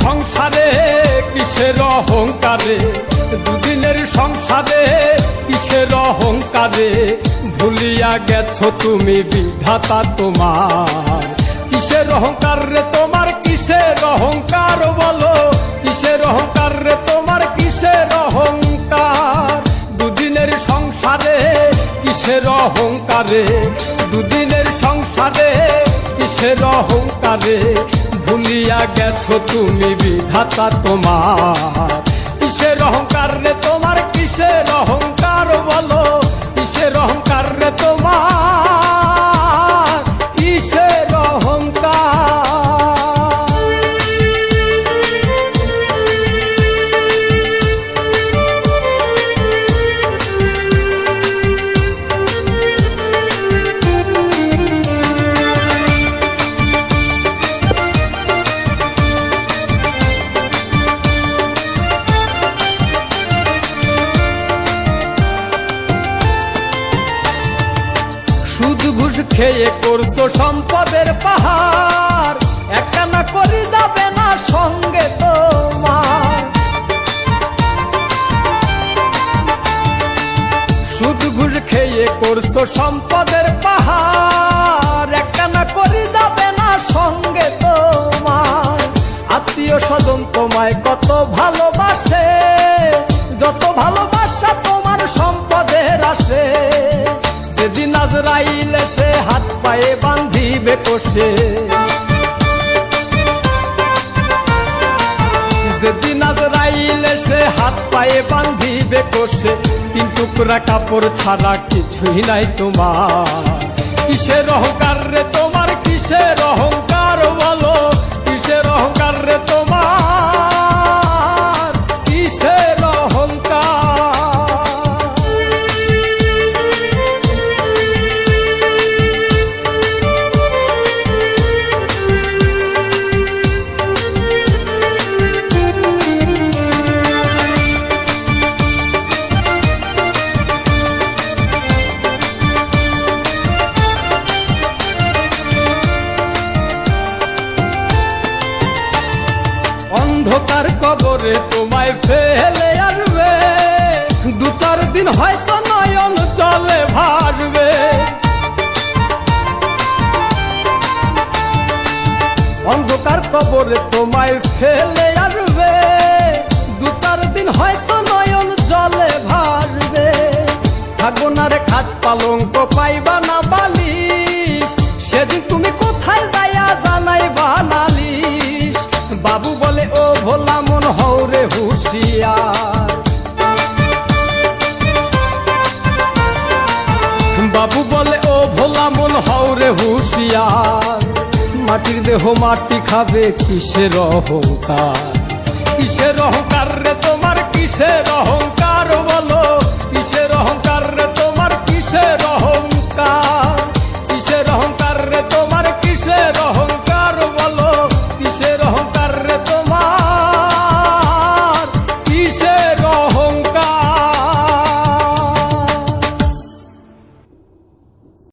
সংসারে কিসের অহংকারে, দুদিনের সংসারে কিসের অহংকারে, ভুলিয়া গেছো তুমি বিধাতা তোমার। কিসের অহংকার রে তোমার, কিসের অহংকার বলো, কিসের অহংকার রে তোমার, কিসের অহংকার। দুদিনের সংসারে কিসের অহংকারে, দুদিনের সংসারে কিসের অহংকারে, ভুলিয়া গেছো তুমি বিধাতা তোমার। কিসের অহংকার রে তোমার, কিসের অহংকার বলো, কিসের অহংকার রে তোমার, কিসের অহংকার। সুদ ঘুষ খেয়ে করছো সম্পদের পাহাড়, একটা না করে যাবে না সঙ্গে তোমার। সুদ ঘুষ খেয়ে করছো সম্পদের পাহাড়, একটা না করে যাবে না সঙ্গে তোমার। আত্মীয় স্বজন তোমায় কত ভালোবাসে, যত ভালোবাসা তোমার সম্পদের আসে। যেদিন আজরাইল এসে হাত পায়ে বান্ধিবে কষে, যেদিন আজরাইল এসে হাত পায়ে বান্ধিবে কষে, তিন টুকরা কাপড় ছাড়া কিছুই নাই তোমার। কিসের অহংকার রে তোমার, কিসের অহংকার বলো, কিসের অহংকার রে তোমার, কিসের অহংকার। অন্ধকার কবরে তোমায় ফেলে আসবে, দু চার দিন হয়তো নয়ন চলে ভাসবে। অন্ধকার কবরে তোমায় ফেলে আসবে, দু চার দিন হয়তো নয়ন জলে ভাসবে। থাকবো না রে খাট পালঙ্ক, পাইবা না বালিশ, সেদিন তুমি কোথায় যাইয়া জানাইবা নালিশ। বাবু বলে ও ভোলা মন হও রে হুঁশিয়ার, বাবু বলে ও ভোলা মন হও রে হুঁশিয়ার। মাটির দেহ মাটি খাবে, কিসের অহংকার, কিসের অহংকার রে তোমার, কিসের অহংকার।